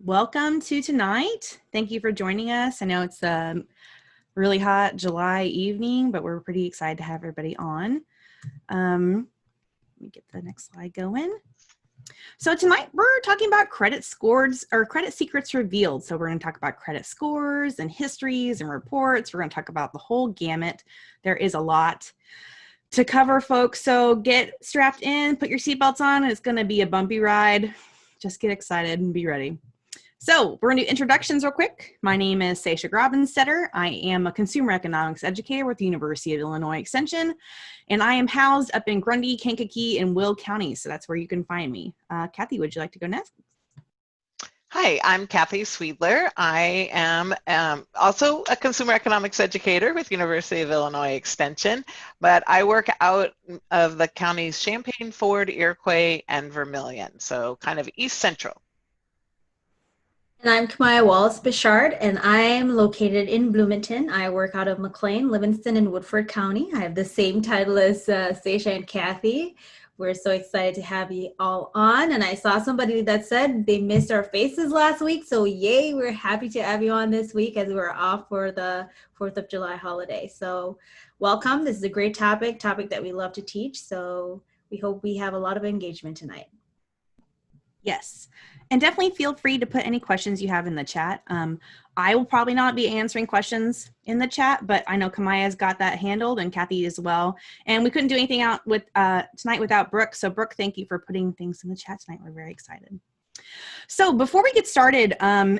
welcome to tonight. Thank you for joining us. I know it's a really hot July evening, but we're pretty excited to have everybody on. Let me get the next slide going. So tonight we're talking about credit scores or credit secrets revealed. So we're going to talk about credit scores and histories and reports. We're going to talk about the whole gamut. There is a lot to cover, folks. So get strapped in, put your seatbelts on. It's going to be a bumpy ride. Just get excited and be ready. So we're going to do introductions real quick. My name is Sasha Grobinstetter. I am a consumer economics educator with the University of Illinois Extension, and I am housed up in Grundy, Kankakee, and Will County. So that's where you can find me. Kathy, would you like to go next? Hi, I'm Kathy Sweedler. I am also a consumer economics educator with University of Illinois Extension, but I work out of the counties Champaign, Ford, Iroquois, and Vermilion, so kind of East Central. And I'm Kamaya Wallace-Bichard, and I'm located in Bloomington. I work out of McLean, Livingston, and Woodford County. I have the same title as Sasha and Kathy. We're so excited to have you all on. And I saw somebody that said they missed our faces last week. So yay, we're happy to have you on this week as we're off for the 4th of July holiday. So welcome. This is a great topic that we love to teach. So we hope we have a lot of engagement tonight. Yes. And definitely feel free to put any questions you have in the chat. I will probably not be answering questions in the chat, but I know Kamaya's got that handled and Kathy as well. And we couldn't do anything out with tonight without Brooke. So Brooke, thank you for putting things in the chat tonight. We're very excited. So before we get started,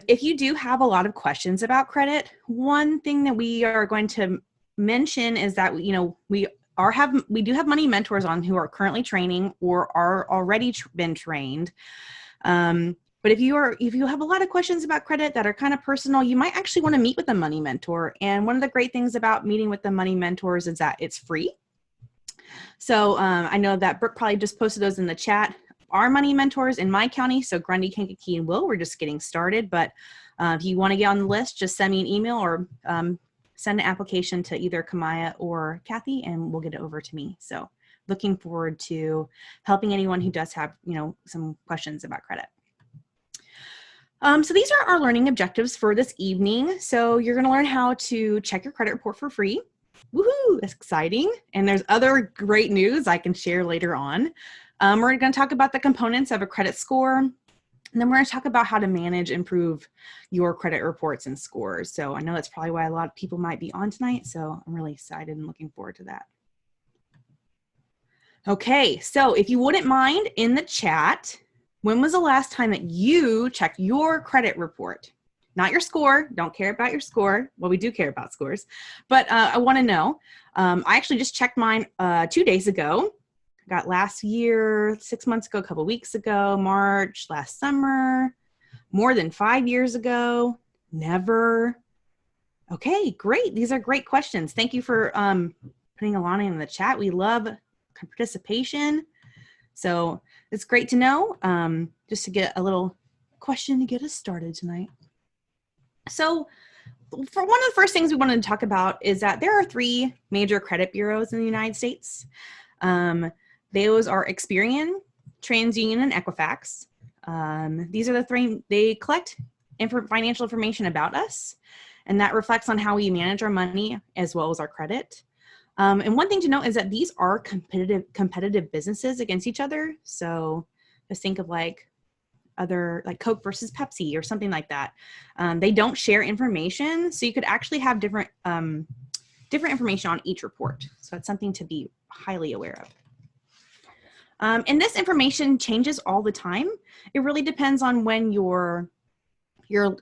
if you do have a lot of questions about credit, one thing that we are going to mention is that, you know, we do have money mentors on who are currently training or are already been trained. But if you have a lot of questions about credit that are kind of personal, you might actually want to meet with a money mentor. And one of the great things about meeting with the money mentors is that it's free. So I know that Brooke probably just posted those in the chat. Our money mentors in my county, so Grundy, Kankakee, and Will, we're just getting started. But if you want to get on the list, just send me an email or send an application to either Kamaya or Kathy, and we'll get it over to me. So looking forward to helping anyone who does have, you know, some questions about credit. So these are our learning objectives for this evening. So you're going to learn how to check your credit report for free. Woohoo, that's exciting. And there's other great news I can share later on. We're going to talk about the components of a credit score. And then we're going to talk about how to manage, improve your credit reports and scores. So I know that's probably why a lot of people might be on tonight. So I'm really excited and looking forward to that. Okay, so if you wouldn't mind in the chat, when was the last time that you checked your credit report? Not your score, don't care about your score. Well, we do care about scores, but I wanna know. I actually just checked mine 2 days ago. I got last year, 6 months ago, a couple weeks ago, March, last summer, more than 5 years ago, never. Okay, great, these are great questions. Thank you for putting Alana in the chat. We love participation. So it's great to know, just to get a little question to get us started tonight. So for one of the first things we wanted to talk about is that there are 3 major credit bureaus in the United States. Those are Experian, TransUnion, and Equifax. These are the 3, they collect financial information about us, and that reflects on how we manage our money as well as our credit. And one thing to note is that these are competitive businesses against each other. So just think of like Coke versus Pepsi or something like that. They don't share information, so you could actually have different information on each report. So it's something to be highly aware of. And this information changes all the time. It really depends on when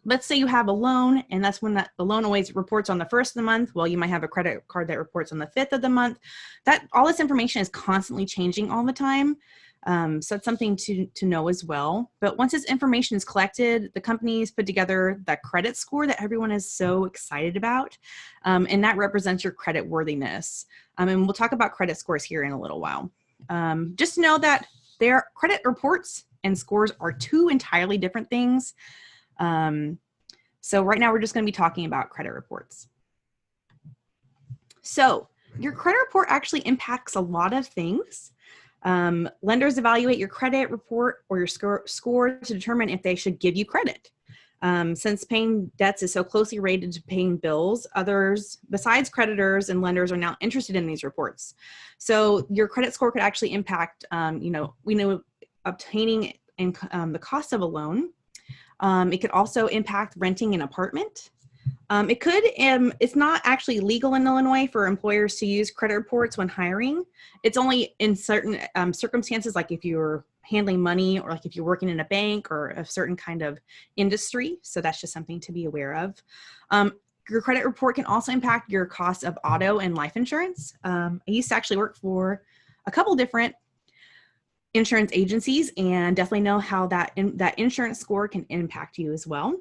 let's say you have a loan, and that's when the loan always reports on the 1st of the month. Well, you might have a credit card that reports on the 5th of the month. All this information is constantly changing all the time. So it's something to know as well. But once this information is collected, the companies put together that credit score that everyone is so excited about. And that represents your credit worthiness. And we'll talk about credit scores here in a little while. Just know that their credit reports and scores are 2 entirely different things. So right now we're just going to be talking about credit reports. So your credit report actually impacts a lot of things. Lenders evaluate your credit report or your score to determine if they should give you credit. Since paying debts is so closely related to paying bills, others besides creditors and lenders are now interested in these reports. So your credit score could actually impact, we know obtaining and the cost of a loan. It could also impact renting an apartment. It's not actually legal in Illinois for employers to use credit reports when hiring. It's only in certain circumstances, like if you're handling money or like if you're working in a bank or a certain kind of industry. So that's just something to be aware of. Your credit report can also impact your cost of auto and life insurance. I used to actually work for a couple different insurance agencies and definitely know how that insurance score can impact you as well.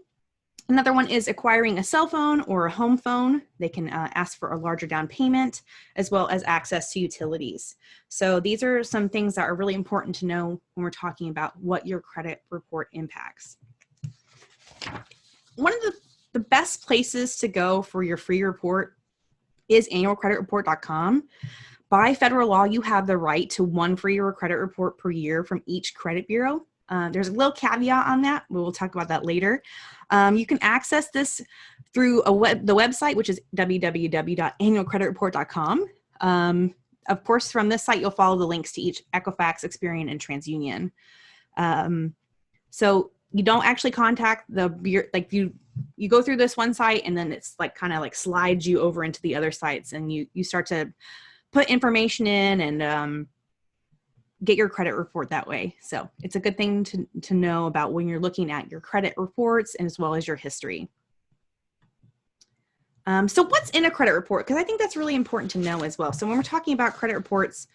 Another one is acquiring a cell phone or a home phone. They can ask for a larger down payment as well as access to utilities. So these are some things that are really important to know when we're talking about what your credit report impacts. One of the best places to go for your free report is annualcreditreport.com. By federal law, you have the right to one free credit report per year from each credit bureau. There's a little caveat on that. We will talk about that later. You can access this through the website, which is www.annualcreditreport.com. Of course, from this site, you'll follow the links to each Equifax, Experian, and TransUnion. So you don't actually contact the bureau, like you go through this one site and then it's like kind of like slides you over into the other sites and you start to put information in and get your credit report that way. So it's a good thing to know about when you're looking at your credit reports and as well as your history. So what's in a credit report? Because I think that's really important to know as well. So when we're talking about credit reports,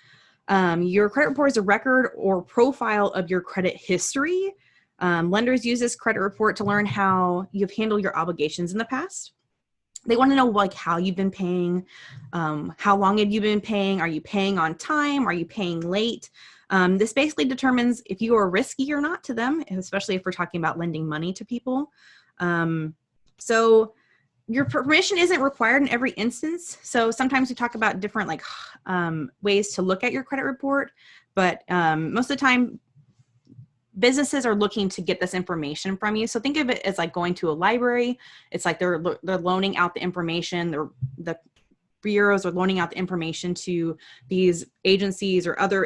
your credit report is a record or profile of your credit history. Lenders use this credit report to learn how you've handled your obligations in the past. They want to know like how you've been paying, how long have you been paying, are you paying on time, are you paying late? This basically determines if you are risky or not to them, especially if we're talking about lending money to people. So your permission isn't required in every instance. So sometimes we talk about different like ways to look at your credit report, but most of the time businesses are looking to get this information from you. So think of it as like going to a library. It's like they're loaning out the information. The bureaus are loaning out the information to these agencies or other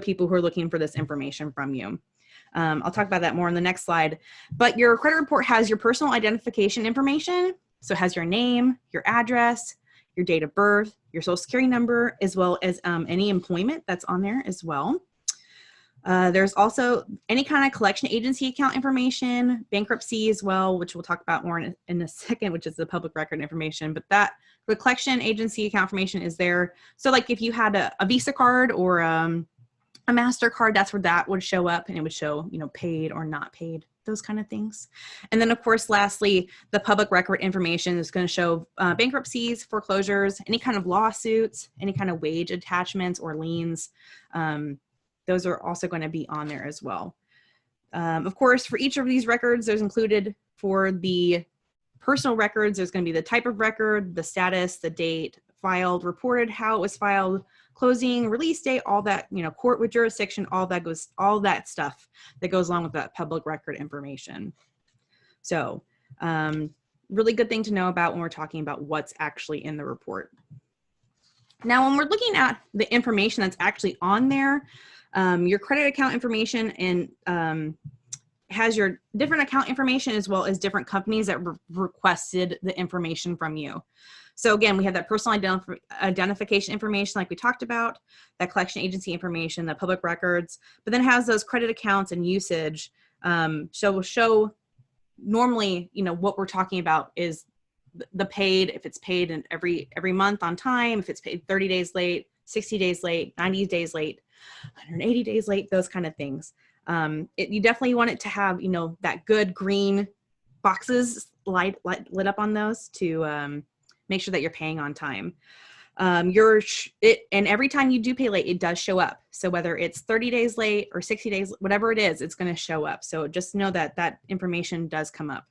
people who are looking for this information from you. I'll talk about that more in the next slide. But your credit report has your personal identification information. So it has your name, your address, your date of birth, your social security number, as well as any employment that's on there as well. There's also any kind of collection agency account information, bankruptcy as well, which we'll talk about more in a second, which is the public record information. But the collection agency account information is there. So like if you had a Visa card or a MasterCard, that's where that would show up, and it would show, paid or not paid, those kind of things. And then of course, lastly, the public record information is going to show bankruptcies, foreclosures, any kind of lawsuits, any kind of wage attachments or liens. Those are also going to be on there as well. Of course, for each of these records, there's included for the personal records, there's going to be the type of record, the status, the date, filed, reported, how it was filed, closing, release date, all that, court with jurisdiction, all that stuff that goes along with that public record information. So really good thing to know about when we're talking about what's actually in the report. Now, when we're looking at the information that's actually on there, your credit account information and has your different account information as well as different companies that requested the information from you. So again, we have that personal identification information like we talked about, that collection agency information, the public records, but then has those credit accounts and usage. So we'll show normally, what we're talking about is the paid, if it's paid in every month on time, if it's paid 30 days late, 60 days late, 90 days late, 180 days late, those kind of things. You definitely want it to have, that good green boxes lit up on those to make sure that you're paying on time. And every time you do pay late, it does show up. So whether it's 30 days late or 60 days, whatever it is, it's going to show up. So just know that information does come up.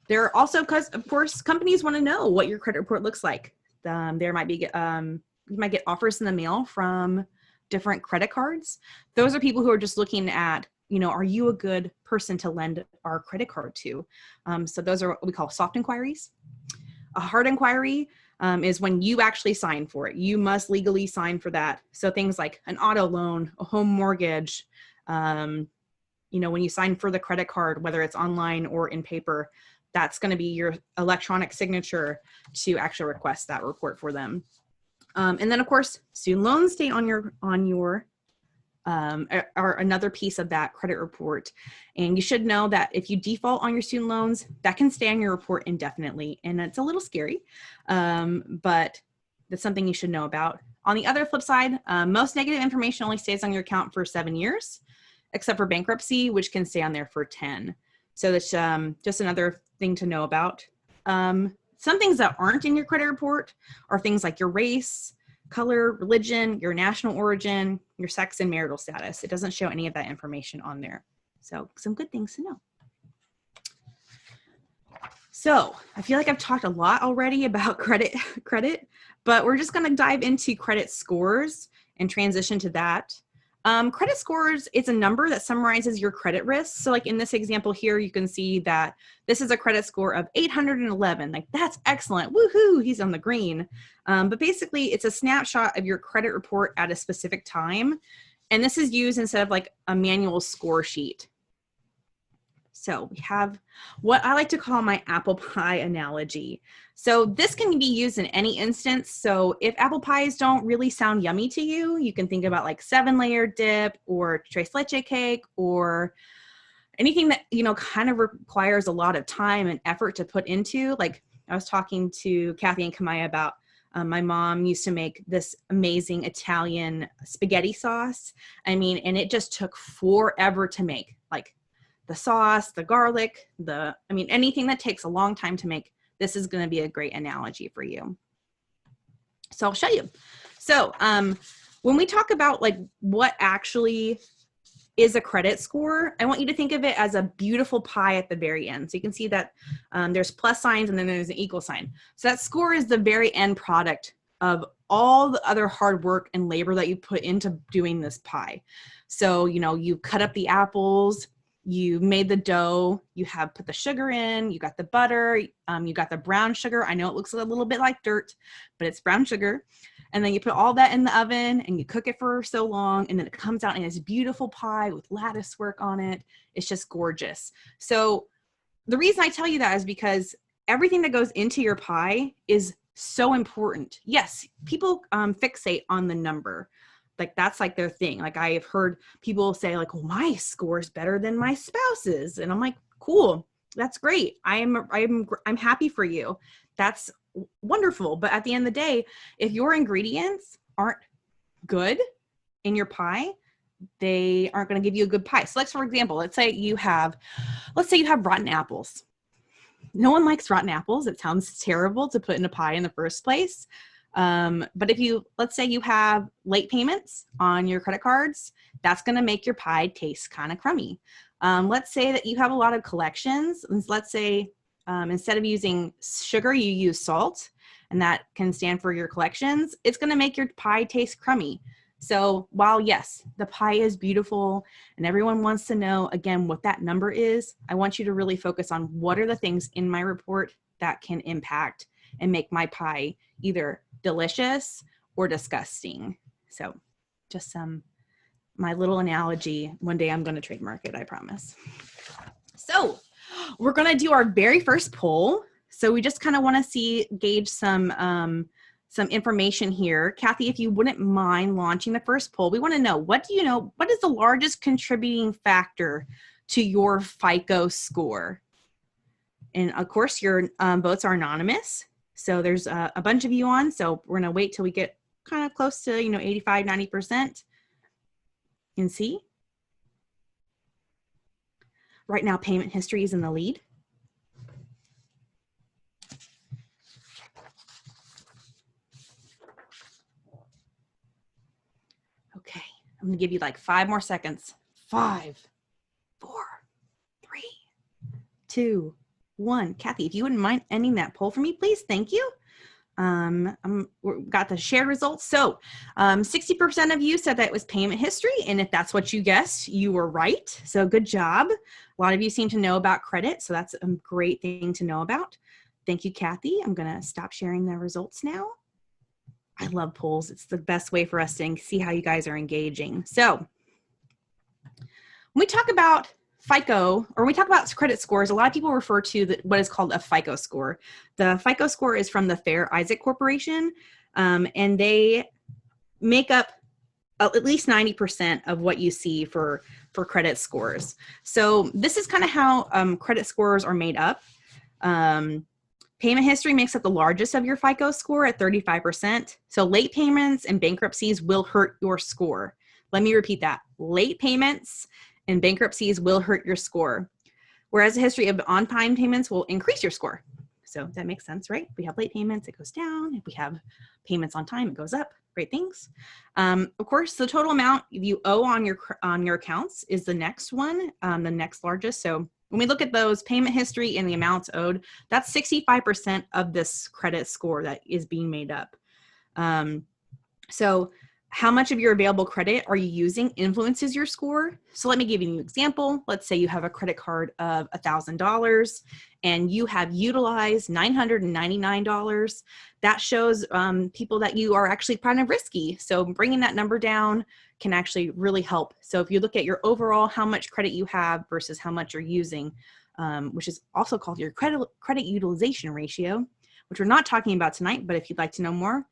There are also, because of course, companies want to know what your credit report looks like. There might be, you might get offers in the mail from different credit cards. Those are people who are just looking at, are you a good person to lend our credit card to? So those are what we call soft inquiries. A hard inquiry is when you actually sign for it. You must legally sign for that. So things like an auto loan, a home mortgage, when you sign for the credit card, whether it's online or in paper, that's going to be your electronic signature to actually request that report for them. And then of course, student loans stay on your are another piece of that credit report. And you should know that if you default on your student loans, that can stay on your report indefinitely. And it's a little scary, but that's something you should know about. On the other flip side, most negative information only stays on your account for 7 years, except for bankruptcy, which can stay on there for 10. So that's just another thing to know about. Some things that aren't in your credit report are things like your race, color, religion, your national origin, your sex, and marital status. It doesn't show any of that information on there. So some good things to know. So I feel like I've talked a lot already about credit, but we're just going to dive into credit scores and transition to that. Credit scores, it's a number that summarizes your credit risk. So like in this example here, you can see that this is a credit score of 811. Like that's excellent. Woohoo, he's on the green. But basically it's a snapshot of your credit report at a specific time. And this is used instead of like a manual score sheet. So we have what I like to call my apple pie analogy. So this can be used in any instance. So if apple pies don't really sound yummy to you, you can think about like 7-layer dip or tres leche cake or anything that, kind of requires a lot of time and effort to put into. Like I was talking to Kathy and Kamaya about my mom used to make this amazing Italian spaghetti sauce. And it just took forever to make, like the sauce, the garlic, anything that takes a long time to make. This is going to be a great analogy for you. So I'll show you. So when we talk about like what actually is a credit score, I want you to think of it as a beautiful pie at the very end. So you can see that there's plus signs and then there's an equal sign. So that score is the very end product of all the other hard work and labor that you put into doing this pie. So, you cut up the apples, you made the dough, you have put the sugar in, you got the butter, you got the brown sugar. I know it looks a little bit like dirt, but it's brown sugar. And then you put all that in the oven and you cook it for so long. And then it comes out in this beautiful pie with lattice work on it. It's just gorgeous. So the reason I tell you that is because everything that goes into your pie is so important. Yes, people fixate on the number. Like that's like their thing. Like I've heard people say like, well, my score is better than my spouse's. And I'm like, cool, that's great. I'm happy for you. That's wonderful. But at the end of the day, if your ingredients aren't good in your pie, they aren't going to give you a good pie. So like, for example, let's say you have rotten apples. No one likes rotten apples. It sounds terrible to put in a pie in the first place. But let's say you have late payments on your credit cards, that's going to make your pie taste kind of crummy. Let's say that you have a lot of collections. Let's say instead of using sugar, you use salt, and that can stand for your collections. It's going to make your pie taste crummy. So while yes, the pie is beautiful and everyone wants to know, again, what that number is, I want you to really focus on what are the things in my report that can impact and make my pie either delicious or disgusting. So just my little analogy. One day I'm going to trademark it, I promise. So we're going to do our very first poll. So we just kind of want to gauge some information here. Kathy, if you wouldn't mind launching the first poll, we want to know, what is the largest contributing factor to your FICO score? And of course, your votes are anonymous. So there's a bunch of you on. So we're going to wait till we get kind of close to, 85, 90% and see. Right now, payment history is in the lead. Okay, I'm going to give you like 5 more seconds. 5, 4, 3, 2, 1. Kathy, if you wouldn't mind ending that poll for me, please. Thank you. We've got the shared results. So 60% of you said that it was payment history. And if that's what you guessed, you were right. So good job. A lot of you seem to know about credit. So that's a great thing to know about. Thank you, Kathy. I'm going to stop sharing the results now. I love polls. It's the best way for us to see how you guys are engaging. So when we talk about FICO, or when we talk about credit scores, a lot of people refer to what is called a FICO score. The FICO score is from the Fair Isaac Corporation, and they make up at least 90% of what you see for credit scores. So this is kind of how credit scores are made up. Payment history makes up the largest of your FICO score at 35%. So late payments and bankruptcies will hurt your score. Let me repeat that. Late payments and bankruptcies will hurt your score, whereas a history of on-time payments will increase your score. So that makes sense, right? If we have late payments, it goes down. If we have payments on time, it goes up. Great things. Of course, the total amount you owe on your accounts is the next one, the next largest. So when we look at those payment history and the amounts owed, that's 65% of this credit score that is being made up. So how much of your available credit are you using influences your score. So let me give you an example. Let's say you have a credit card of $1,000 and you have utilized $999. That shows people that you are actually kind of risky. So bringing that number down can actually really help. So if you look at your overall, how much credit you have versus how much you're using, which is also called your credit utilization ratio, which we're not talking about tonight, but if you'd like to know more,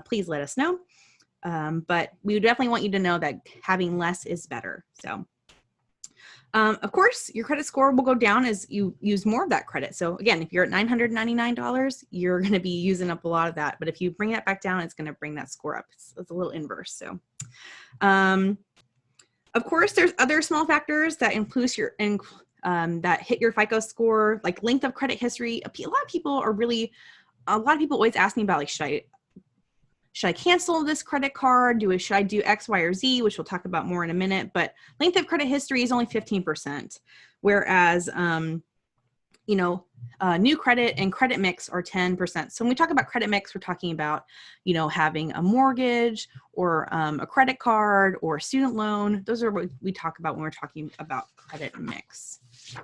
please let us know. But we would definitely want you to know that having less is better. So, of course, your credit score will go down as you use more of that credit. So again, if you're at $999, you're going to be using up a lot of that. But if you bring that back down, it's going to bring that score up. It's a little inverse. So, of course, there's other small factors that influence your that hit your FICO score, like length of credit history. A lot of people always ask me about, like, should I cancel this credit card? Should I do X, Y, or Z, which we'll talk about more in a minute. But length of credit history is only 15%, whereas new credit and credit mix are 10%. So when we talk about credit mix, we're talking about, having a mortgage or a credit card or a student loan. Those are what we talk about when we're talking about credit mix.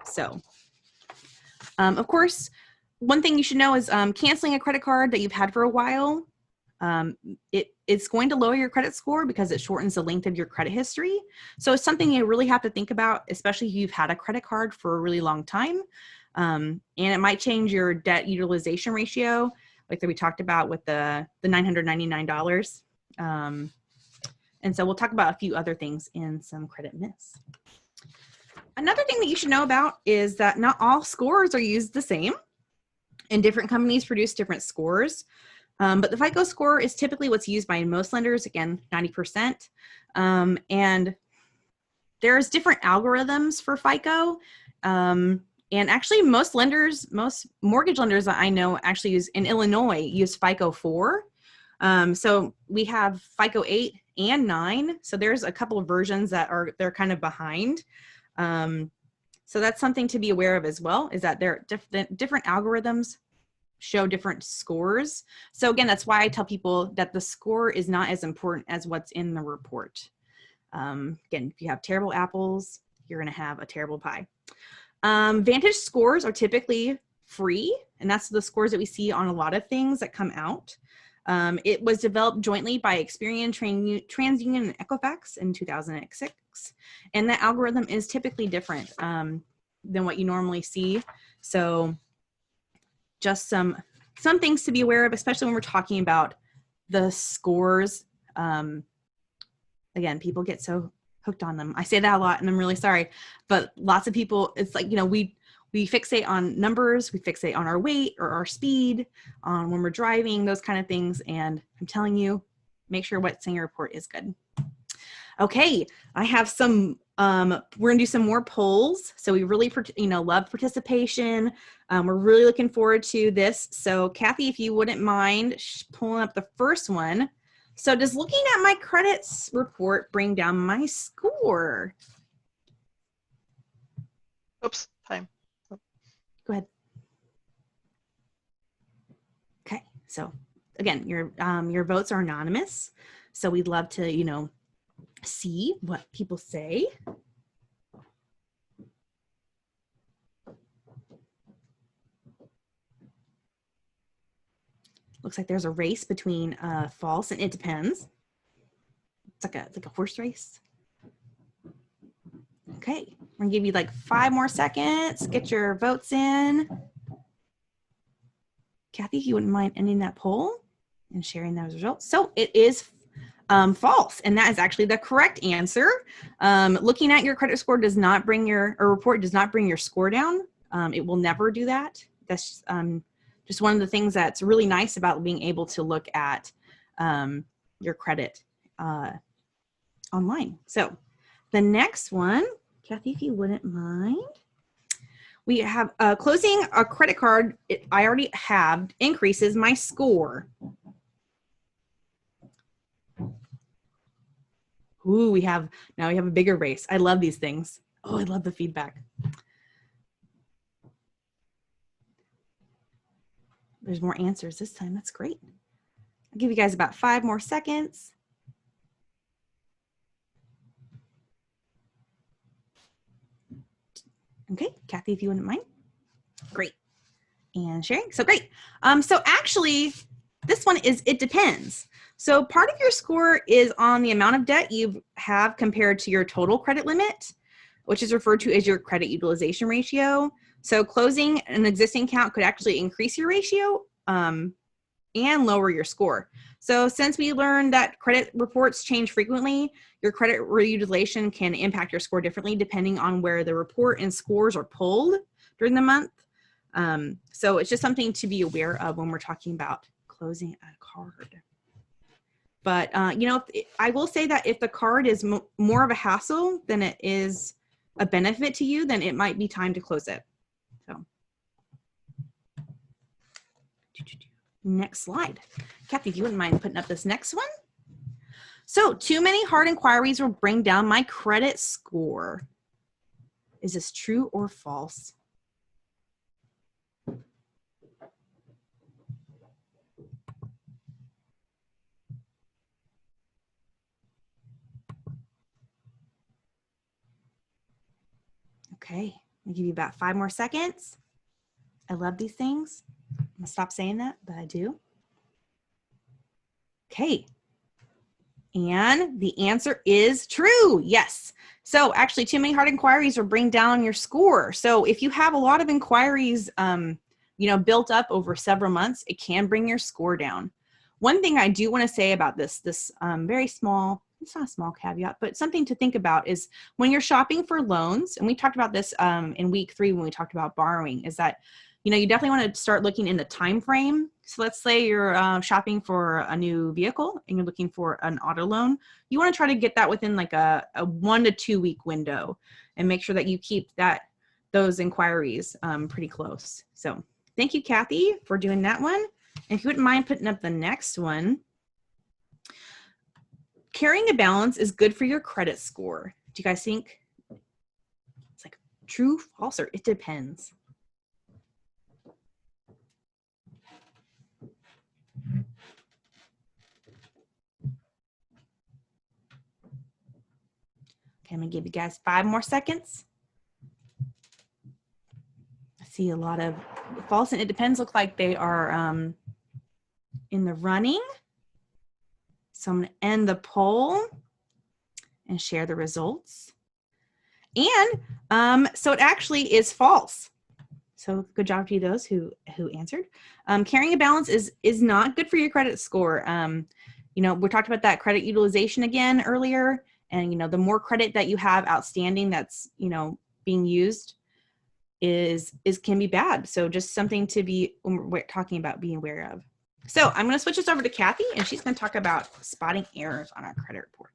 So, of course, one thing you should know is canceling a credit card that you've had for a while. It's going to lower your credit score because it shortens the length of your credit history. So it's something you really have to think about, especially if you've had a credit card for a really long time. And it might change your debt utilization ratio, like that we talked about with the $999. And so we'll talk about a few other things in some credit myths. Another thing that you should know about is that not all scores are used the same, and different companies produce different scores. But the FICO score is typically what's used by most lenders, again, 90%. And there's different algorithms for FICO. And actually most mortgage lenders that I know actually use in Illinois use FICO 4. So we have FICO 8 and 9. So there's a couple of versions they're kind of behind. So that's something to be aware of as well, is that there are different algorithms show different scores. So again, that's why I tell people that the score is not as important as what's in the report. Again, if you have terrible apples, you're going to have a terrible pie. Vantage scores are typically free, and that's the scores that we see on a lot of things that come out. It was developed jointly by Experian, TransUnion, and Equifax in 2006, and the algorithm is typically different than what you normally see. So just some things to be aware of, especially when we're talking about the scores. Again, people get so hooked on them. I say that a lot, and I'm really sorry, but lots of people, it's like, we fixate on numbers, we fixate on our weight or our speed, when we're driving, those kind of things. And I'm telling you, make sure what's in your report is good. Okay, I have some, we're gonna do some more polls. So we really, love participation. We're really looking forward to this. So Kathy, if you wouldn't mind pulling up the first one. So does looking at my credits report bring down my score? Oops, time. Go ahead. Okay, so again, your votes are anonymous, so we'd love to, you know, see what people say. Looks like there's a race between false and it depends. It's like a horse race. Okay, we're gonna give you like 5 more seconds. Get your votes in. Kathy, if you wouldn't mind ending that poll and sharing those results. So it is false, and that is actually the correct answer. Looking at your credit score does not bring your, or report does not bring your score down. It will never do that. That's just one of the things that's really nice about being able to look at your credit online. So the next one, Kathy, if you wouldn't mind. We have closing a credit card I already have increases my score. Ooh, now we have a bigger race. I love these things. Oh, I love the feedback. There's more answers this time. That's great. I'll give you guys about 5 more seconds. Okay, Kathy, if you wouldn't mind. Great. And sharing. So great. So actually, this one is it depends. So part of your score is on the amount of debt you have compared to your total credit limit, which is referred to as your credit utilization ratio. So closing an existing account could actually increase your ratio and lower your score. So since we learned that credit reports change frequently, your credit utilization can impact your score differently depending on where the report and scores are pulled during the month. So it's just something to be aware of when we're talking about closing a card. But, you know, I will say that if the card is more of a hassle than it is a benefit to you, then it might be time to close it. So next slide. Kathy, if you wouldn't mind putting up this next one. So too many hard inquiries will bring down my credit score. Is this true or false? Okay, I'll give you about 5 more seconds. I love these things. I'm gonna stop saying that, but I do. Okay, and the answer is true, yes. So actually too many hard inquiries will bring down your score. So if you have a lot of inquiries, you know, built up over several months, it can bring your score down. One thing I do want to say about this very small, it's not a small caveat, but something to think about is when you're shopping for loans, and we talked about this in week 3 when we talked about borrowing, is that, you know, you definitely want to start looking in the time frame. So let's say you're shopping for a new vehicle and you're looking for an auto loan. You want to try to get that within like a 1 to 2 week window and make sure that you keep those inquiries pretty close. So thank you, Kathy, for doing that one. And if you wouldn't mind putting up the next one. Carrying a balance is good for your credit score. Do you guys think it's like true, false, or it depends? Okay, I'm gonna give you guys 5 more seconds. I see a lot of false and it depends look like they are in the running. So I'm gonna end the poll and share the results. And so it actually is false. So good job to those who answered. Carrying a balance is not good for your credit score. You know, we talked about that credit utilization again earlier, and you know, the more credit that you have outstanding that's, you know, being used can be bad. So just something to be when we're talking about being aware of. So I'm going to switch this over to Kathy, and she's going to talk about spotting errors on our credit report.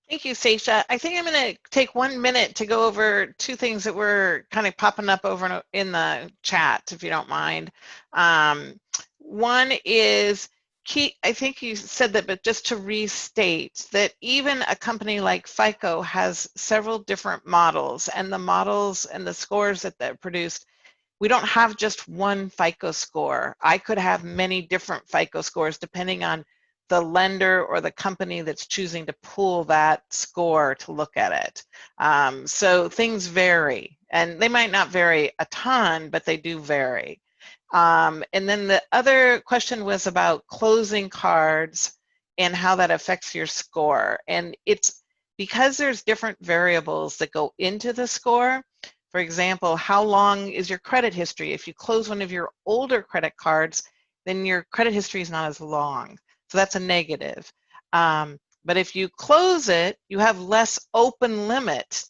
Thank you, Stacia. I think I'm going to take 1 minute to go over 2 things that were kind of popping up over in the chat, if you don't mind. One is I think you said that, but just to restate that even a company like FICO has several different models, and the models and the scores that they're produced we don't have just one FICO score. I could have many different FICO scores depending on the lender or the company that's choosing to pull that score to look at it. So things vary, and they might not vary a ton, but they do vary. And then the other question was about closing cards and how that affects your score. And it's because there's different variables that go into the score. For example, how long is your credit history? If you close one of your older credit cards, then your credit history is not as long. So that's a negative. But if you close it, you have less open limit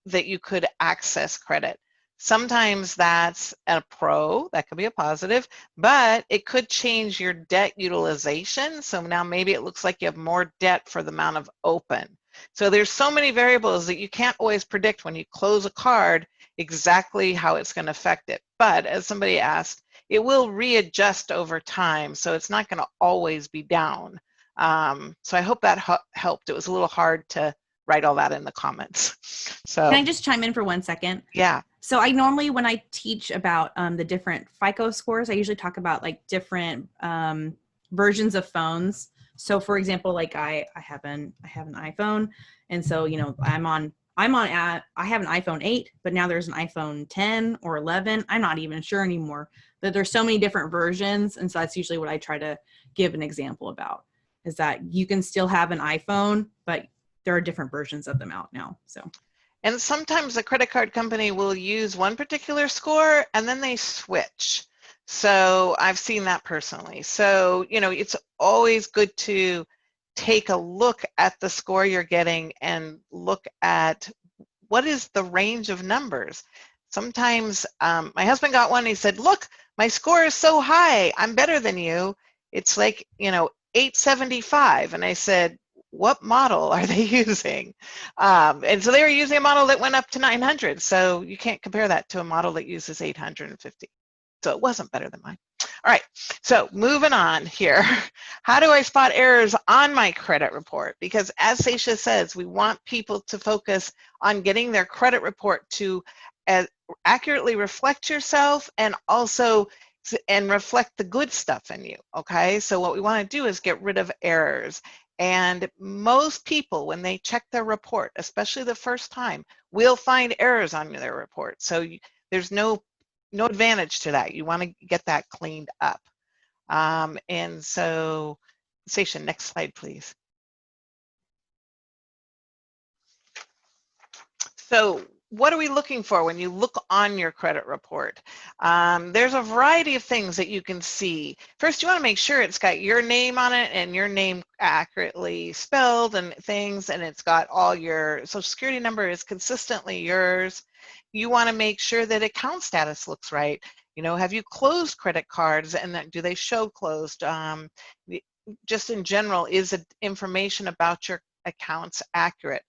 that you could access credit. Sometimes that's a pro, that could be a positive, but it could change your debt utilization. So now maybe it looks like you have more debt for the amount of open. So there's so many variables that you can't always predict when you close a card exactly how it's going to affect it. But as somebody asked, it will readjust over time, so it's not going to always be down. So I hope that helped. It was a little hard to write all that in the comments. So can I just chime in for 1 second? Yeah. So I normally, when I teach about the different FICO scores, I usually talk about like different versions of phones. So for example, like I have an iPhone, and so I have an iPhone 8, but now there's an iPhone 10 or 11. I'm not even sure anymore. But there's so many different versions, and so that's usually what I try to give an example about, is that you can still have an iPhone, but there are different versions of them out now. So. And sometimes a credit card company will use one particular score and then they switch. So I've seen that personally. So, it's always good to take a look at the score you're getting and look at what is the range of numbers. Sometimes my husband got one, he said, look, my score is so high, I'm better than you. It's like, 875. And I said, what model are they using? And so they were using a model that went up to 900. So you can't compare that to a model that uses 850. So it wasn't better than mine. All right, so moving on here. How do I spot errors on my credit report? Because as Seisha says, we want people to focus on getting their credit report to accurately reflect yourself and also reflect the good stuff in you, okay? So what we want to do is get rid of errors. And most people, when they check their report, especially the first time, will find errors on their report. So there's no advantage to that. You want to get that cleaned up. And so, Seisha, next slide, please. So what are we looking for when you look on your credit report? There's a variety of things that you can see. First, you want to make sure it's got your name on it and your name accurately spelled and things, and it's got all your social security number is consistently yours. You want to make sure that account status looks right. Have you closed credit cards, and do they show closed? Just in general, is the information about your accounts accurate?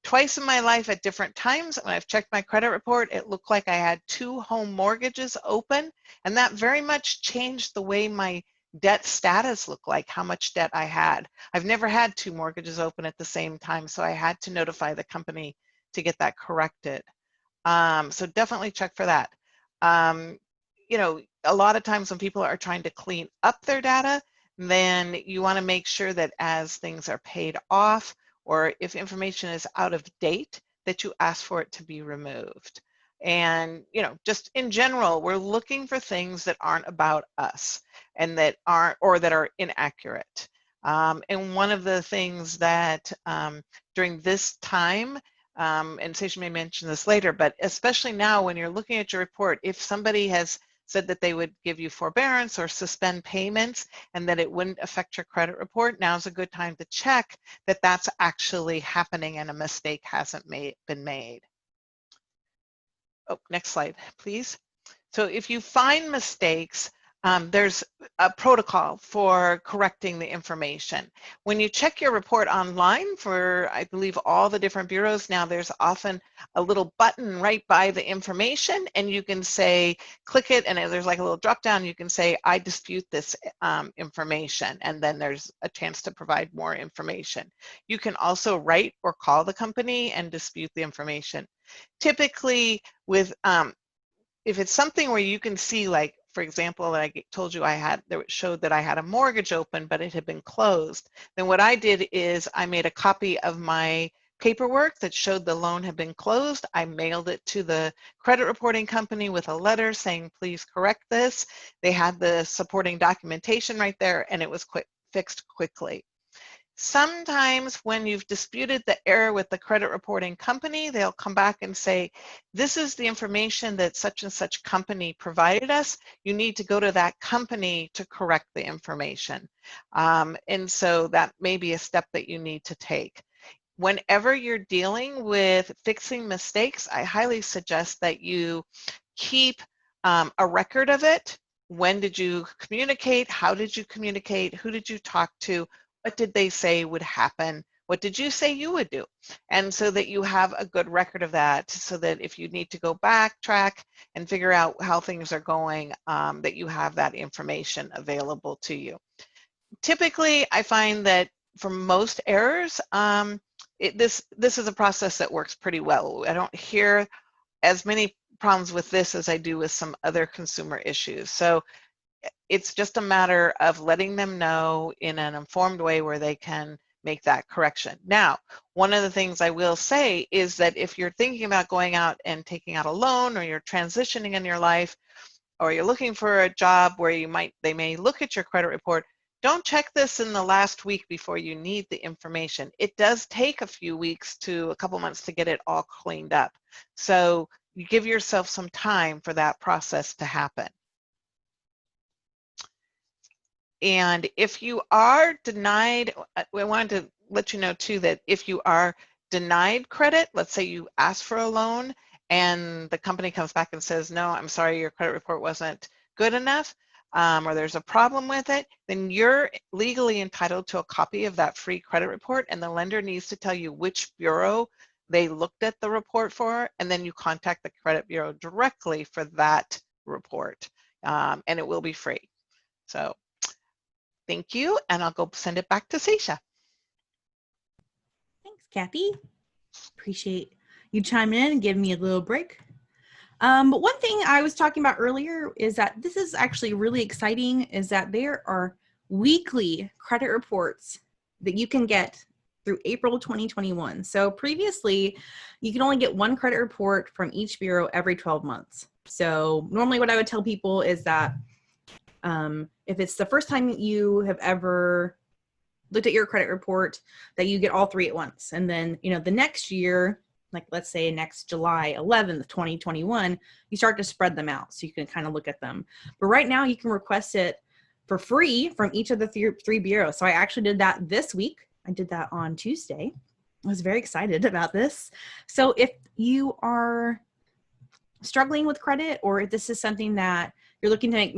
Twice in my life at different times, when I've checked my credit report, it looked like I had 2 home mortgages open, and that very much changed the way my debt status looked like, how much debt I had. I've never had 2 mortgages open at the same time, so I had to notify the company to get that corrected. So definitely check for that. A lot of times when people are trying to clean up their data, then you want to make sure that as things are paid off, or if information is out of date, that you ask for it to be removed. And, just in general, we're looking for things that aren't about us and that aren't, or that are inaccurate. And one of the things that during this time, and Seisha may mention this later, but especially now when you're looking at your report, if somebody has said that they would give you forbearance or suspend payments and that it wouldn't affect your credit report, now's a good time to check that that's actually happening and a mistake hasn't been made. Oh, next slide, please. So if you find mistakes, there's a protocol for correcting the information. When you check your report online for, I believe, all the different bureaus, now there's often a little button right by the information, and you can say, click it, and there's like a little drop down, you can say, I dispute this information, and then there's a chance to provide more information. You can also write or call the company and dispute the information. Typically with if it's something where you can see, like, for example, like I told you there showed that I had a mortgage open, but it had been closed, then what I did is I made a copy of my paperwork that showed the loan had been closed. I mailed it to the credit reporting company with a letter saying, please correct this. They had the supporting documentation right there, and it was fixed quickly. Sometimes when you've disputed the error with the credit reporting company, they'll come back and say, this is the information that such and such company provided us. You need to go to that company to correct the information. And so that may be a step that you need to take. Whenever you're dealing with fixing mistakes, I highly suggest that you keep a record of it. When did you communicate? How did you communicate? Who did you talk to? What did they say would happen? What did you say you would do? And so that you have a good record of that, so that if you need to go backtrack and figure out how things are going, that you have that information available to you. Typically, I find that for most errors, this is a process that works pretty well. I don't hear as many problems with this as I do with some other consumer issues. So it's just a matter of letting them know in an informed way where they can make that correction. Now, one of the things I will say is that if you're thinking about going out and taking out a loan, or you're transitioning in your life, or you're looking for a job where they may look at your credit report, don't check this in the last week before you need the information. It does take a few weeks to a couple months to get it all cleaned up. So you give yourself some time for that process to happen. And if you are denied, we wanted to let you know too that if you are denied credit, let's say you ask for a loan and the company comes back and says, no, I'm sorry, your credit report wasn't good enough, or there's a problem with it, then you're legally entitled to a copy of that free credit report, and the lender needs to tell you which bureau they looked at the report for, and then you contact the credit bureau directly for that report, and it will be free. So thank you, and I'll go send it back to Seisha. Thanks, Kathy. Appreciate you chiming in and giving me a little break. But one thing I was talking about earlier is that this is actually really exciting, is that there are weekly credit reports that you can get through April 2021. So previously, you could only get one credit report from each bureau every 12 months. So normally what I would tell people is that if it's the first time you have ever looked at your credit report, that you get all three at once. And then, the next year, like let's say next July 11th, 2021, you start to spread them out so you can kind of look at them. But right now you can request it for free from each of the three bureaus. So I actually did that this week. I did that on Tuesday. I was very excited about this. So if you are struggling with credit, or if this is something that you're looking to make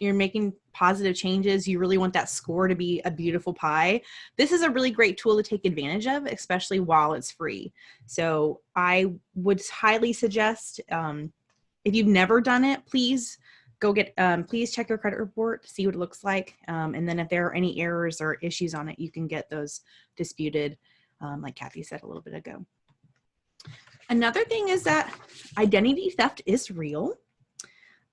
you're making positive changes, you really want that score to be a beautiful pie, this is a really great tool to take advantage of, especially while it's free. So I would highly suggest, if you've never done it, please go please check your credit report, see what it looks like. And then if there are any errors or issues on it, you can get those disputed, like Kathy said a little bit ago. Another thing is that identity theft is real.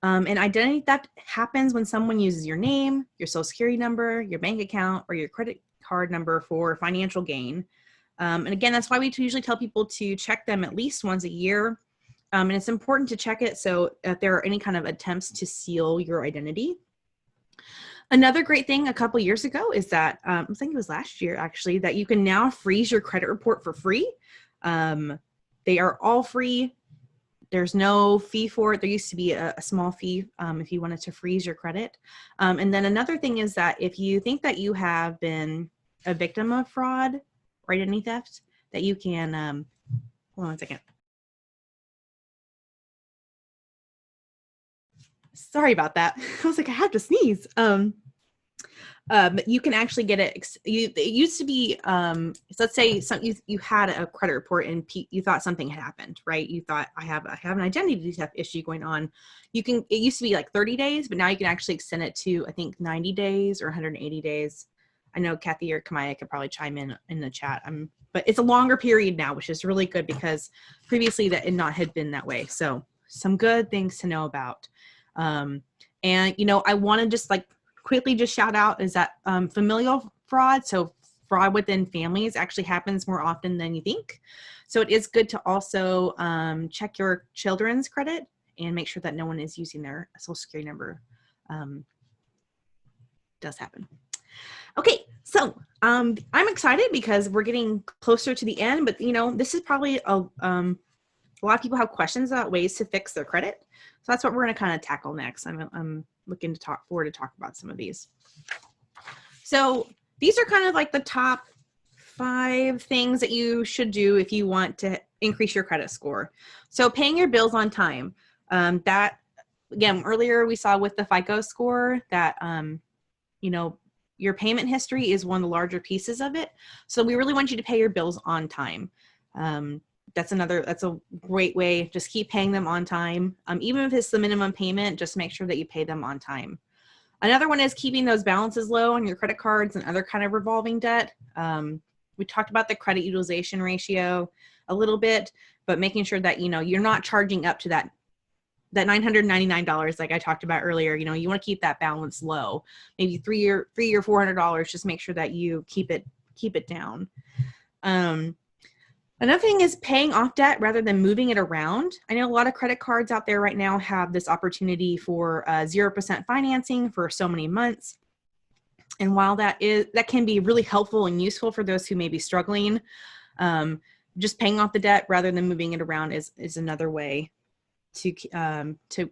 And identity theft happens when someone uses your name, your social security number, your bank account, or your credit card number for financial gain. And again, that's why we usually tell people to check them at least once a year. And it's important to check it so if there are any kind of attempts to steal your identity. Another great thing a couple years ago is that, I think it was last year actually, that you can now freeze your credit report for free. They are all free. There's no fee for it. There used to be a small fee if you wanted to freeze your credit. And then another thing is that if you think that you have been a victim of fraud or identity theft, that you can, hold on one second. Sorry about that. I was like, I have to sneeze. You can actually get it. It used to be, so let's say you had a credit report and you thought something had happened, right? You thought I have an identity theft issue going on. It used to be like 30 days, but now you can actually extend it to, I think, 90 days or 180 days. I know Kathy or Kamaya could probably chime in the chat. But it's a longer period now, which is really good because previously that had not been that way. So some good things to know about. And, you know, I want to just like quickly just shout out is that familial fraud, so fraud within families actually happens more often than you think. So it is good to also check your children's credit and make sure that no one is using their social security number. Does happen. Okay, so I'm excited because we're getting closer to the end, but you know, this is probably a lot of people have questions about ways to fix their credit. So that's what we're going to kind of tackle next. I'm looking to talk about some of these. So these are kind of like the top 5 things that you should do if you want to increase your credit score. So paying your bills on time. That, again, earlier we saw with the FICO score that, you know, your payment history is one of the larger pieces of it. So we really want you to pay your bills on time. That's a great way. Just keep paying them on time. Even if it's the minimum payment, just make sure that you pay them on time. Another one is keeping those balances low on your credit cards and other kind of revolving debt. We talked about the credit utilization ratio a little bit, but making sure that, you know, you're not charging up to that $999 like I talked about earlier. You know, you want to keep that balance low, maybe $300 or $400. Just make sure that you keep it down. Another thing is paying off debt rather than moving it around. I know a lot of credit cards out there right now have this opportunity for 0% financing for so many months. And while that can be really helpful and useful for those who may be struggling, just paying off the debt rather than moving it around is another way to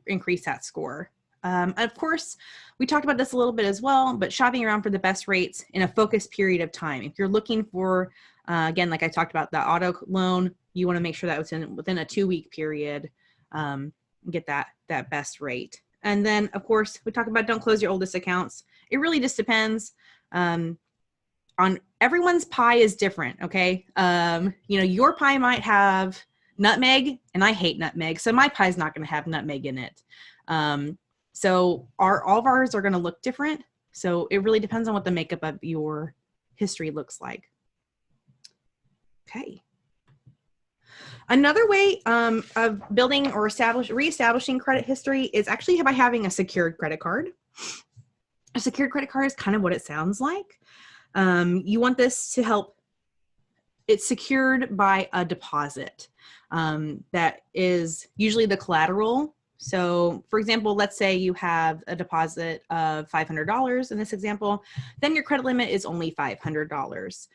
increase that score. Of course, we talked about this a little bit as well, but shopping around for the best rates in a focused period of time. If you're looking for, again, like I talked about the auto loan, you want to make sure that it's within a 2-week period, get that best rate. And then, of course, we talked about don't close your oldest accounts. It really just depends on everyone's pie is different, okay? You know, your pie might have nutmeg, and I hate nutmeg, so my pie is not going to have nutmeg in it. So all of ours are going to look different. So it really depends on what the makeup of your history looks like. Okay. Another way of building or reestablishing credit history is actually by having a secured credit card. A secured credit card is kind of what it sounds like. You want this to help. It's secured by a deposit that is usually the collateral. So for example, let's say you have a deposit of $500 in this example, then your credit limit is only $500.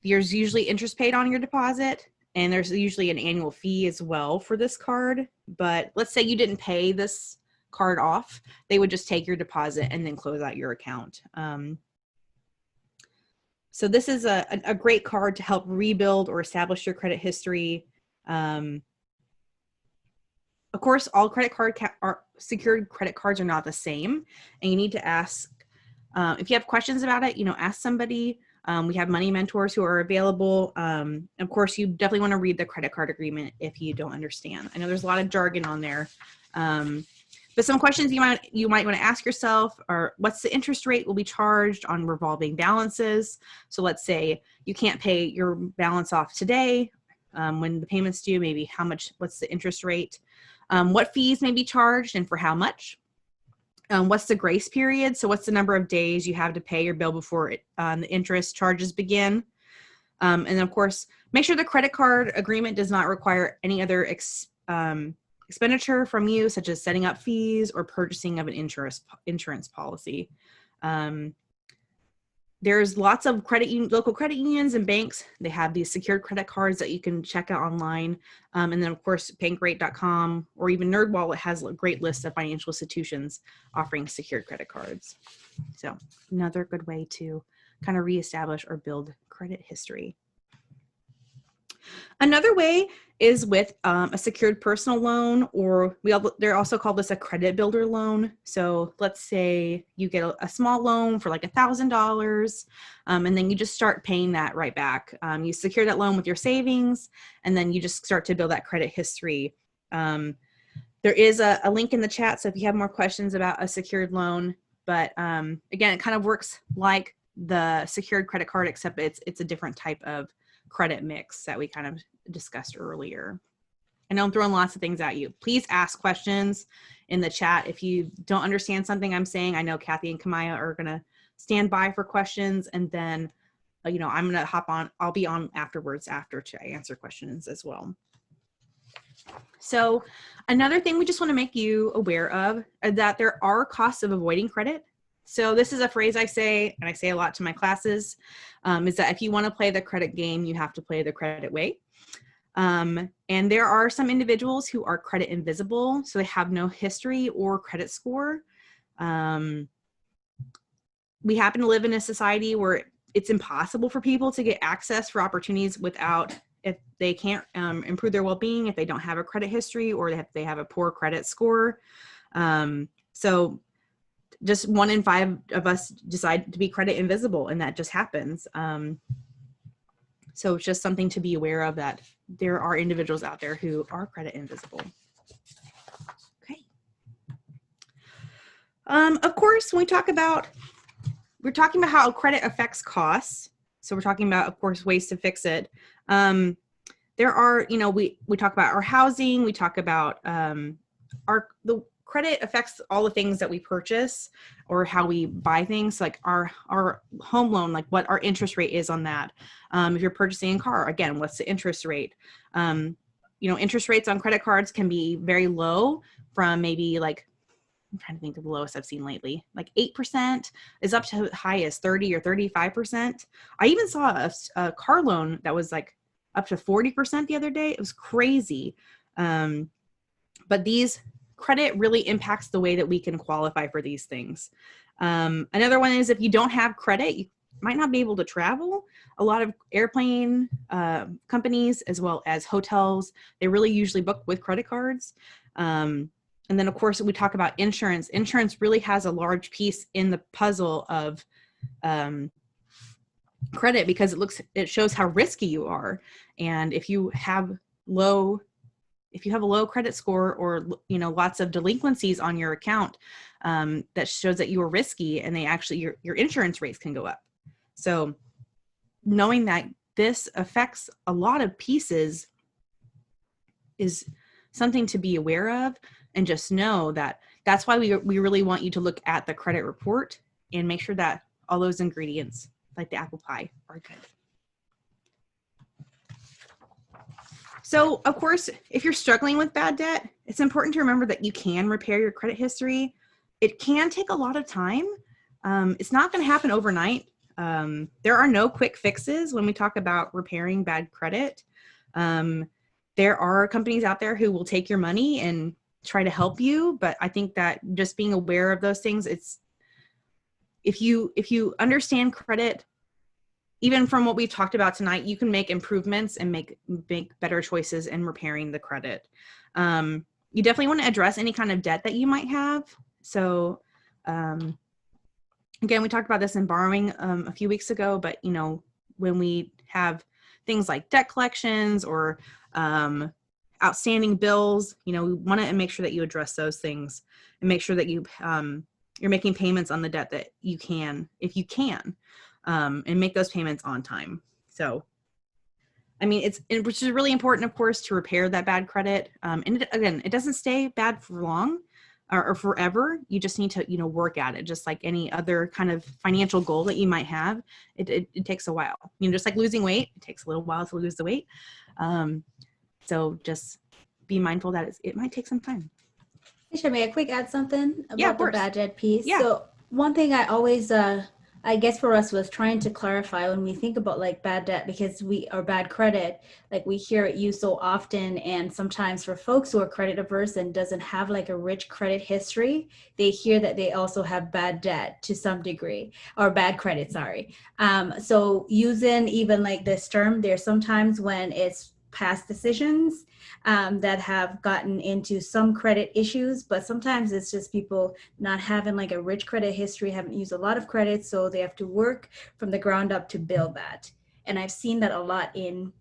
There's usually interest paid on your deposit, and there's usually an annual fee as well for this card. But let's say you didn't pay this card off, they would just take your deposit and then close out your account. So this is a great card to help rebuild or establish your credit history. Of course, all secured credit cards are not the same, and you need to ask, if you have questions about it, you know, ask somebody. We have money mentors who are available. Of course, you definitely want to read the credit card agreement if you don't understand. I know there's a lot of jargon on there. But some questions you might want to ask yourself are, what's the interest rate will be charged on revolving balances? So let's say you can't pay your balance off today. When the payment's due, maybe what's the interest rate? What fees may be charged and for how much? What's the grace period? So what's the number of days you have to pay your bill before the interest charges begin? And then of course, make sure the credit card agreement does not require any other expenditure from you, such as setting up fees or purchasing of an insurance policy. There's lots of local credit unions and banks. They have these secured credit cards that you can check out online. And then of course, bankrate.com or even NerdWallet has a great list of financial institutions offering secured credit cards. So another good way to kind of reestablish or build credit history. Another way is with a secured personal loan, or they're also called this a credit builder loan. So let's say you get a small loan for like $1,000, and then you just start paying that right back. You secure that loan with your savings, and then you just start to build that credit history. There is a link in the chat, so if you have more questions about a secured loan, but again, it kind of works like the secured credit card, except it's a different type of credit mix that we kind of discussed earlier. I know I'm throwing lots of things at you. Please ask questions in the chat. If you don't understand something I'm saying, I know Kathy and Kamaya are going to stand by for questions, and then, I'm going to hop on. I'll be on afterwards to answer questions as well. So another thing we just want to make you aware of is that there are costs of avoiding credit. So this is a phrase I say, and I say a lot to my classes, is that if you want to play the credit game, you have to play the credit way. And there are some individuals who are credit invisible, so they have no history or credit score. We happen to live in a society where it's impossible for people to get access for opportunities if they can't improve their well-being, if they don't have a credit history, or if they have a poor credit score. So just 1 in 5 of us decide to be credit invisible, and that just happens. So it's just something to be aware of, that there are individuals out there who are credit invisible. Okay. Of course, when we're talking about how credit affects costs. So we're talking about, of course, ways to fix it. There are, we talk about our housing, we talk about the credit affects all the things that we purchase or how we buy things, like our home loan, like what our interest rate is on that. If you're purchasing a car, again, what's the interest rate? Interest rates on credit cards can be very low, from maybe like, I'm trying to think of the lowest I've seen lately, like 8% is up to high as 30 or 35%. I even saw a car loan that was like up to 40% the other day. It was crazy. But these credit really impacts the way that we can qualify for these things. Another one is, if you don't have credit, you might not be able to travel. A lot of airplane companies, as well as hotels, they really usually book with credit cards. And then, of course, we talk about insurance. Insurance really has a large piece in the puzzle of credit, because it shows how risky you are. And if you have a low credit score, or lots of delinquencies on your account, that shows that you are risky, and your insurance rates can go up. So knowing that this affects a lot of pieces is something to be aware of, and just know that that's why we really want you to look at the credit report and make sure that all those ingredients, like the apple pie, are good. So, of course, if you're struggling with bad debt, it's important to remember that you can repair your credit history. It can take a lot of time. It's not going to happen overnight. There are no quick fixes when we talk about repairing bad credit. There are companies out there who will take your money and try to help you, but I think that just being aware of those things, if you understand credit, even from what we've talked about tonight, you can make improvements and make better choices in repairing the credit. You definitely want to address any kind of debt that you might have. So again, we talked about this in borrowing a few weeks ago, but when we have things like debt collections or outstanding bills, we want to make sure that you address those things and make sure that you're making payments on the debt that you can, if you can, and make those payments on time. So, which is really important, of course, to repair that bad credit. And again, it doesn't stay bad for long or forever. You just need to, work at it, just like any other kind of financial goal that you might have. It takes a while. Just like losing weight, it takes a little while to lose the weight. So just be mindful that it might take some time. May I quick add something about the bad debt piece? Yeah. So one thing I always, I guess for us, was trying to clarify when we think about like bad debt, because our bad credit, like we hear it used so often, and sometimes for folks who are credit averse and doesn't have like a rich credit history, they hear that they also have bad debt to some degree, or bad credit, sorry. So using even like this term, there's sometimes when it's past decisions that have gotten into some credit issues, but sometimes it's just people not having like a rich credit history, haven't used a lot of credit, so they have to work from the ground up to build that. And I've seen that a lot in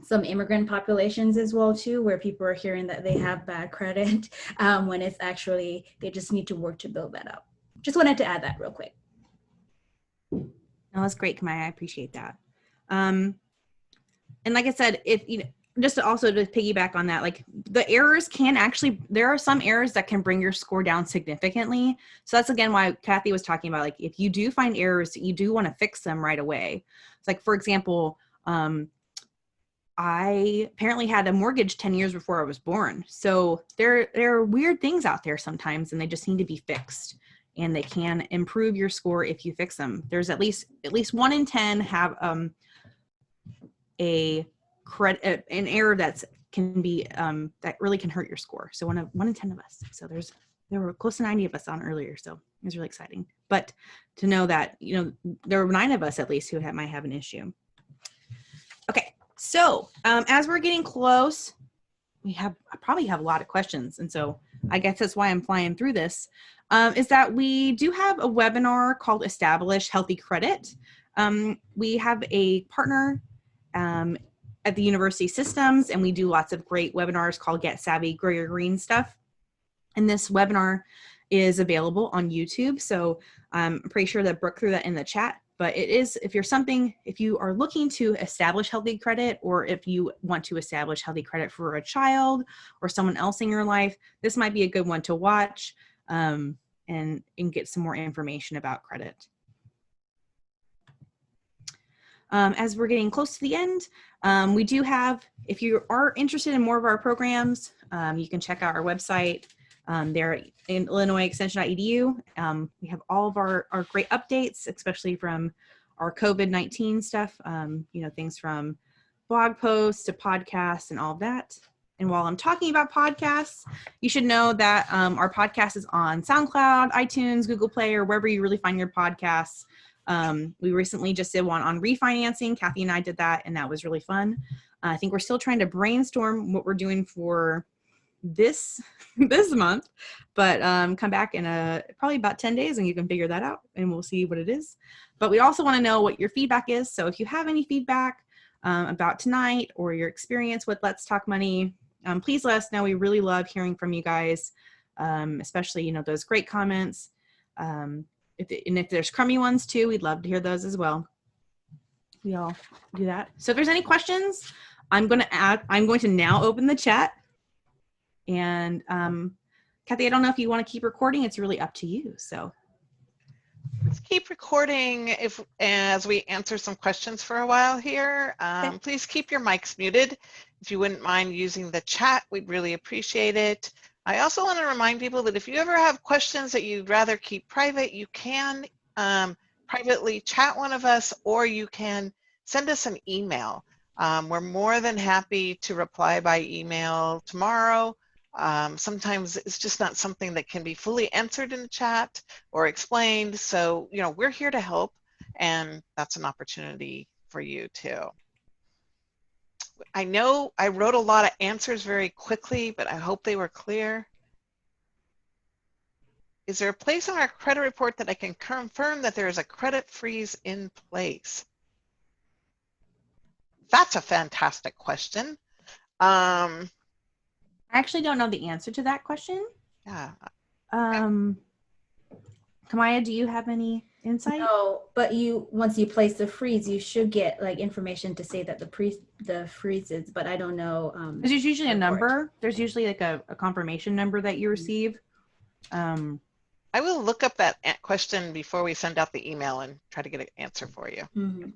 some immigrant populations as well too, where people are hearing that they have bad credit when it's actually they just need to work to build that up. Just wanted to add that real quick. No, that's great, Kamaya. I appreciate that. And like I said, if just to also to piggyback on that, like the errors can actually, there are some errors that can bring your score down significantly. So that's again why Kathy was talking about, like, if you do find errors, you do want to fix them right away. It's like, for example, I apparently had a mortgage 10 years before I was born. So there are weird things out there sometimes, and they just need to be fixed. And they can improve your score if you fix them. There's at least 1 in 10 have an error that really can hurt your score. So 1 in 10 of us. So there were close to 90 of us on earlier. So it was really exciting. But to know that, there were 9 of us at least who might have an issue. Okay. So as we're getting close, I probably have a lot of questions. And so I guess that's why I'm flying through this, is that we do have a webinar called Establish Healthy Credit. We have a partner at the university systems, and we do lots of great webinars called Get Savvy, Grow Your Green Stuff. And this webinar is available on YouTube. So I'm pretty sure that Brooke threw that in the chat. But it is, if you are looking to establish healthy credit, or if you want to establish healthy credit for a child or someone else in your life, this might be a good one to watch and get some more information about credit. As we're getting close to the end, we do have, if you are interested in more of our programs, you can check out our website. There in illinoisextension.edu. We have all of our great updates, especially from our COVID-19 stuff, things from blog posts to podcasts and all of that. And while I'm talking about podcasts, you should know that our podcast is on SoundCloud, iTunes, Google Play, or wherever you really find your podcasts. We recently just did one on refinancing. Kathy and I did that, and that was really fun. I think we're still trying to brainstorm what we're doing for this month, but come back in probably about 10 days and you can figure that out and we'll see what it is. But we also want to know what your feedback is. So if you have any feedback about tonight or your experience with Let's Talk Money, please let us know. We really love hearing from you guys, especially, those great comments. If there's crummy ones too, we'd love to hear those as well. We all do that. So if there's any questions, I'm going to now open the chat. And Kathy, I don't know if you want to keep recording. It's really up to you. So let's keep recording as we answer some questions for a while here. Okay. Please keep your mics muted. If you wouldn't mind using the chat, we'd really appreciate it. I also want to remind people that if you ever have questions that you'd rather keep private, you can privately chat one of us, or you can send us an email. We're more than happy to reply by email tomorrow. Sometimes it's just not something that can be fully answered in the chat or explained. So, we're here to help, and that's an opportunity for you too. I know I wrote a lot of answers very quickly, but I hope they were clear. Is there a place on our credit report that I can confirm that there is a credit freeze in place? That's a fantastic question. I actually don't know the answer to that question. Yeah. Kamaya, do you have any insight? No, but once you place the freeze, you should get information to say that the freeze is, but I don't know. There's usually a number. There's usually like a confirmation number that you receive. I will look up that question before we send out the email and try to get an answer for you. Mm-hmm.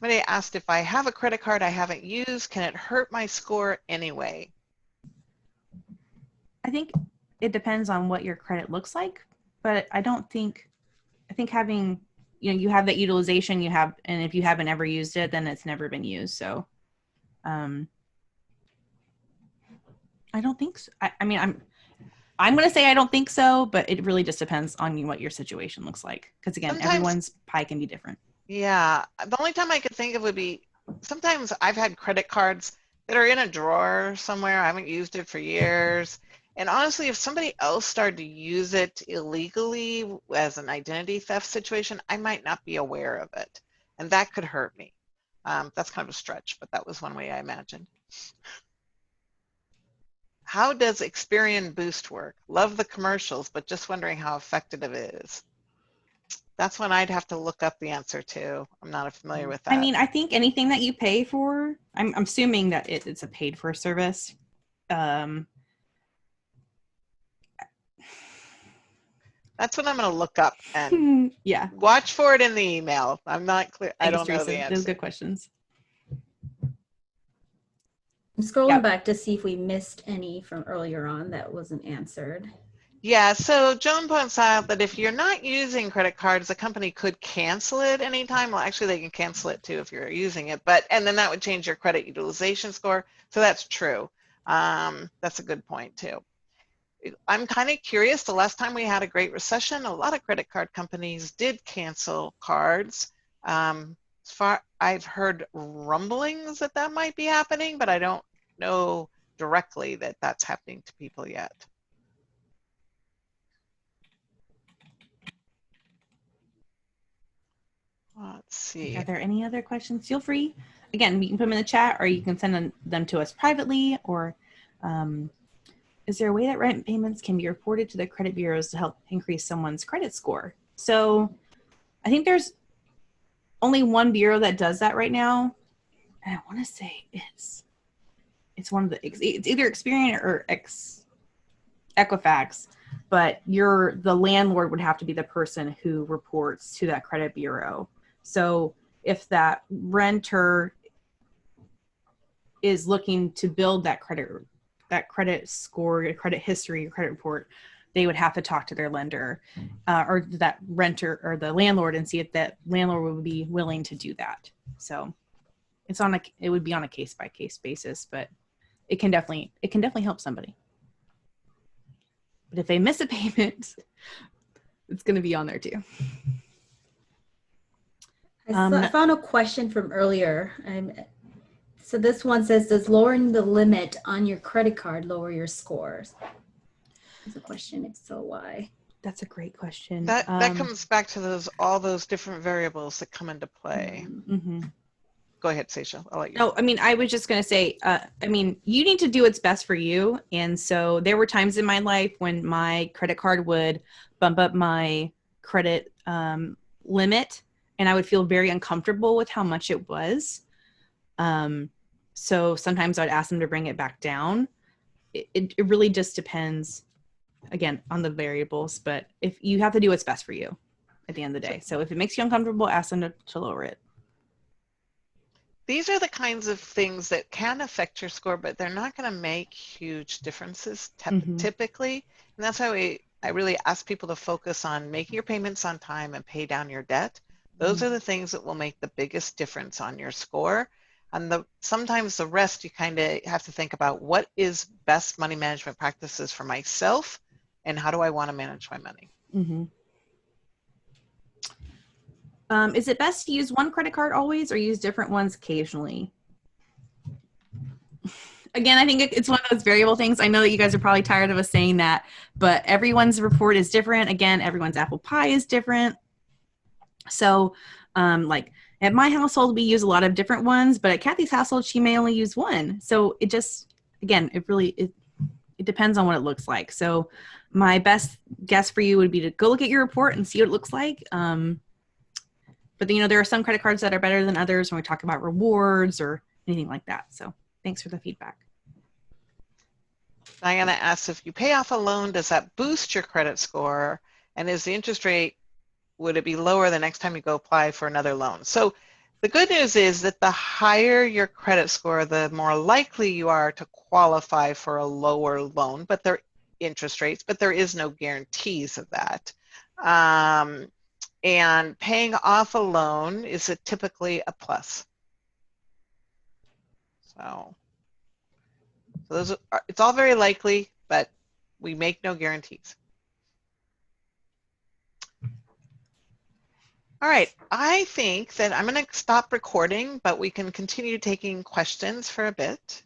Somebody asked, if I have a credit card I haven't used, can it hurt my score anyway? I think it depends on what your credit looks like, but I think having, you have that utilization and if you haven't ever used it, then it's never been used. So, I don't think so. I mean, I'm going to say I don't think so, but it really just depends on what your situation looks like. Because again, everyone's pie can be different. Yeah, the only time I could think of would be, sometimes I've had credit cards that are in a drawer somewhere. I haven't used it for years. And honestly, if somebody else started to use it illegally as an identity theft situation, I might not be aware of it. And that could hurt me. That's kind of a stretch, but that was one way I imagined. How does Experian Boost work? Love the commercials, but just wondering how effective it is. That's one I'd have to look up the answer to. I'm not familiar with that. I mean, I think anything that you pay for, I'm assuming that it's a paid for service. That's what I'm going to look up and yeah. Watch for it in the email. I'm not clear. I Thanks, don't know Teresa. the answer. Those good questions. I'm scrolling back to see if we missed any from earlier on that wasn't answered. Yeah, so Joan points out that if you're not using credit cards, the company could cancel it anytime. Well, actually, they can cancel it too if you're using it, and then that would change your credit utilization score. So that's true. That's a good point too. I'm kind of curious. The last time we had a Great Recession, a lot of credit card companies did cancel cards. As far I've heard rumblings that that might be happening, but I don't know directly that that's happening to people yet. Let's see. Are there any other questions? Feel free. Again, you can put them in the chat, or you can send them to us privately. Or is there a way that rent payments can be reported to the credit bureaus to help increase someone's credit score? So I think there's only one bureau that does that right now. And I want to say it's one of the, it's either Experian or Equifax, but the landlord would have to be the person who reports to that credit bureau. So if that renter is looking to build that credit score, credit history, credit report, they would have to talk to their lender or that renter or the landlord and see if that landlord would be willing to do that. So it would be on a case by case basis, but it can definitely help somebody. But if they miss a payment, it's going to be on there too. I found a question from earlier. So this one says, does lowering the limit on your credit card lower your scores? That's a question. If so, why? That's a great question. That comes back to all those different variables that come into play. Mm-hmm. Go ahead, Sasha. I'll let you. No, I mean, I was just going to say, you need to do what's best for you. And so there were times in my life when my credit card would bump up my credit limit, and I would feel very uncomfortable with how much it was. So sometimes I'd ask them to bring it back down. It really just depends, again, on the variables. But if you have to do what's best for you at the end of the day. So if it makes you uncomfortable, ask them to lower it. These are the kinds of things that can affect your score, but they're not going to make huge differences typically. And that's why I really ask people to focus on making your payments on time and pay down your debt. Those are the things that will make the biggest difference on your score. And sometimes the rest you kind of have to think about, what is best money management practices for myself and how do I want to manage my money? Mm-hmm. Is it best to use one credit card always or use different ones occasionally? Again, I think it's one of those variable things. I know that you guys are probably tired of us saying that, but everyone's report is different. Again, everyone's apple pie is different. So like at my household, we use a lot of different ones, but at Kathy's household, she may only use one. So it just, again, it depends on what it looks like. So my best guess for you would be to go look at your report and see what it looks like. But there are some credit cards that are better than others when we talk about rewards or anything like that. So thanks for the feedback. Diana asks, if you pay off a loan, does that boost your credit score? And is the interest rate, would it be lower the next time you go apply for another loan? So the good news is that the higher your credit score, the more likely you are to qualify for a lower loan, but there interest rates, but there is no guarantees of that. And paying off a loan is typically a plus. So it's all very likely, but we make no guarantees. All right, I think that I'm going to stop recording, but we can continue taking questions for a bit.